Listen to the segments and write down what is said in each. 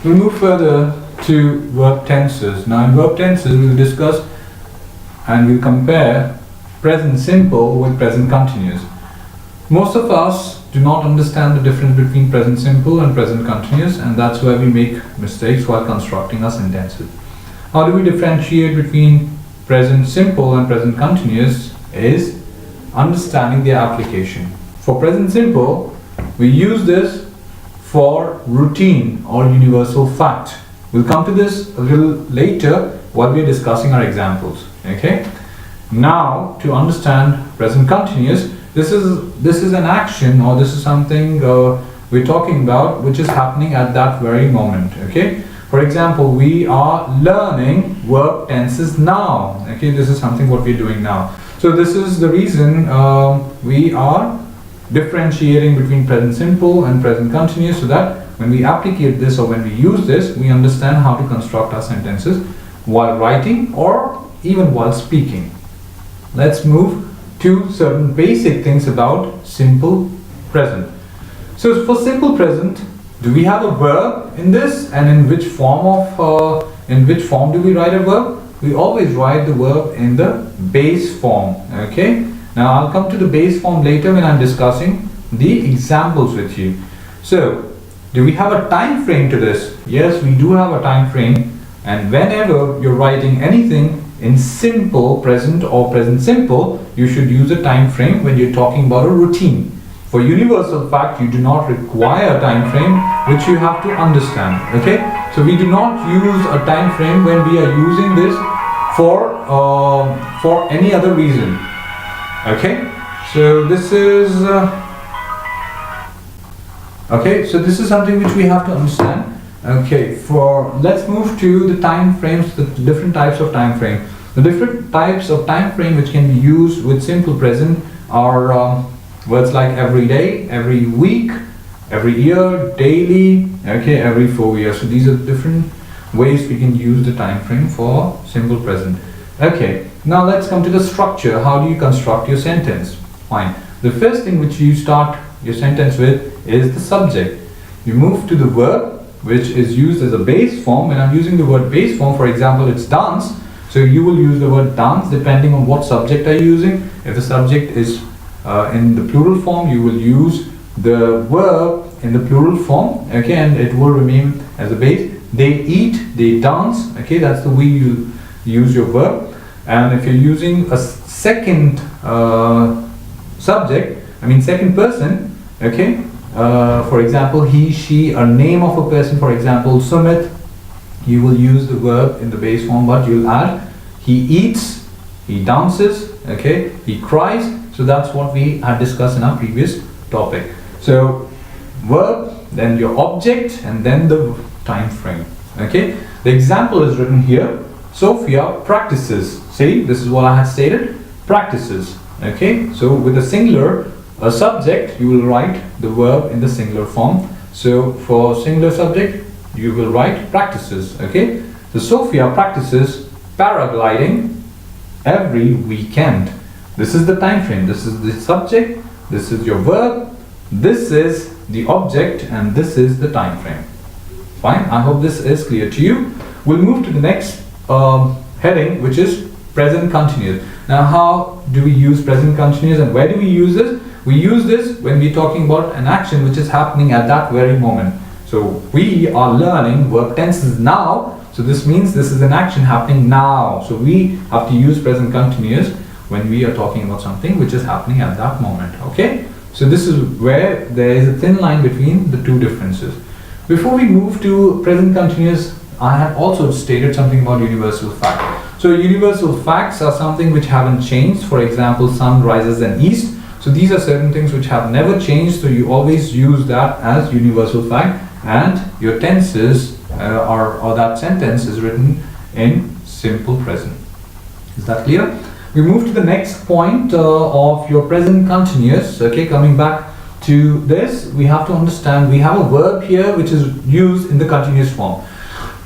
We'll move further to verb tenses. Now in verb tenses we'll discuss and we'll compare present simple with present continuous. Most of us do not understand the difference between present simple and present continuous, and that's where we make mistakes while constructing our sentences. How do we differentiate between present simple and present continuous is understanding their application. For present simple, we use this for routine or universal fact. We'll come to this a little later while we're discussing our examples. Okay? Now, to understand present continuous, this is an action, or this is something we're talking about which is happening at that very moment. Okay? For example, we are learning verb tenses now. Okay? This is something what we're doing now. So this is the reason we are differentiating between present simple and present continuous, so that when we applicate this or when we use this, we understand how to construct our sentences while writing or even while speaking. Let's move to certain basic things about simple present. So for simple present, do we have a verb in this, and in which form do we write a verb? We always write the verb in the base form. Okay? Now I'll come to the base form later when I'm discussing the examples with you. So, do we have a time frame to this? Yes, we do have a time frame, and whenever you're writing anything in simple present or present simple, you should use a time frame when you're talking about a routine. For universal fact, you do not require a time frame, which you have to understand. Okay? So we do not use a time frame when we are using this for any other reason. Okay, so this is this is something which we have to understand. Okay, let's move to the time frames, the different types of time frame. The different types of time frame which can be used with simple present are words like every day, every week, every year, daily, okay, every 4 years. So these are different ways we can use the time frame for simple present. Okay, now let's come to the structure. How do you construct your sentence? Fine. The first thing which you start your sentence with is the subject. You move to the verb, which is used as a base form. When I'm using the word base form, for example, it's dance. So you will use the word dance depending on what subject are you using. If the subject is in the plural form, you will use the verb in the plural form. Okay, and it will remain as a base. They eat, they dance. Okay, that's the way you use your verb. And if you're using a second subject, second person, okay, for example, he, she, a name of a person, for example, Sumit, you will use the verb in the base form, but you'll add he eats, he dances, okay, he cries. So that's what we had discussed in our previous topic. So verb, then your object, and then the time frame. Okay, the example is written here. Sophia practices. See, this is what I had stated. Practices. Okay, so with a singular subject, you will write the verb in the singular form. So for singular subject, you will write practices. Okay, so Sophia practices paragliding every weekend. This is the time frame. This is the subject. This is your verb. This is the object, and this is the time frame. Fine. I hope this is clear to you. We'll move to the next heading, which is present continuous. Now, how do we use present continuous, and where do we use this? We use this when we're talking about an action which is happening at that very moment. So we are learning verb tenses now. So this means this is an action happening now. So we have to use present continuous when we are talking about something which is happening at that moment. Okay? So this is where there is a thin line between the two differences. Before we move to present continuous, I have also stated something about universal fact. So universal facts are something which haven't changed. For example, sun rises in east. So these are certain things which have never changed. So you always use that as universal fact, and your tenses or that sentence is written in simple present. Is that clear? We move to the next point of your present continuous. Okay, coming back to this, we have to understand we have a verb here which is used in the continuous form.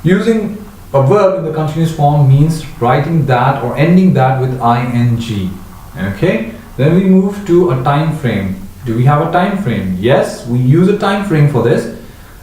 Using a verb in the continuous form means writing that or ending that with ing. Okay, then we move to a time frame. Do we have a time frame? Yes, we use a time frame for this,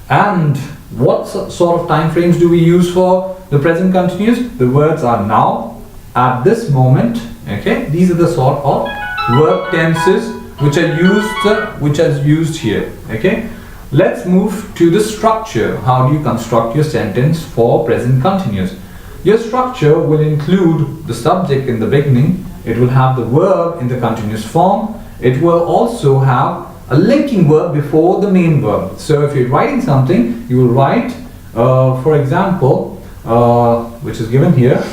and What sort of time frames do we use for the present continuous? The words are now, at this moment. Okay, these are the sort of verb tenses which are used here. Okay, let's move to the structure. How do you construct your sentence for present continuous? Your structure will include the subject in the beginning. It will have the verb in the continuous form. It will also have a linking verb before the main verb. So if you're writing something, you will write, for example, which is given here,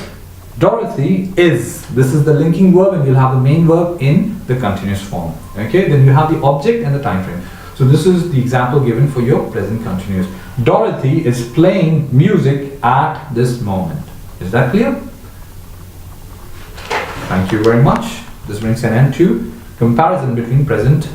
Dorothy is. This is the linking verb, and you'll have the main verb in the continuous form. Okay, then you have the object and the time frame. So this is the example given for your present continuous. Dorothy is playing music at this moment. Is that clear? Thank you very much. This brings an end to comparison between present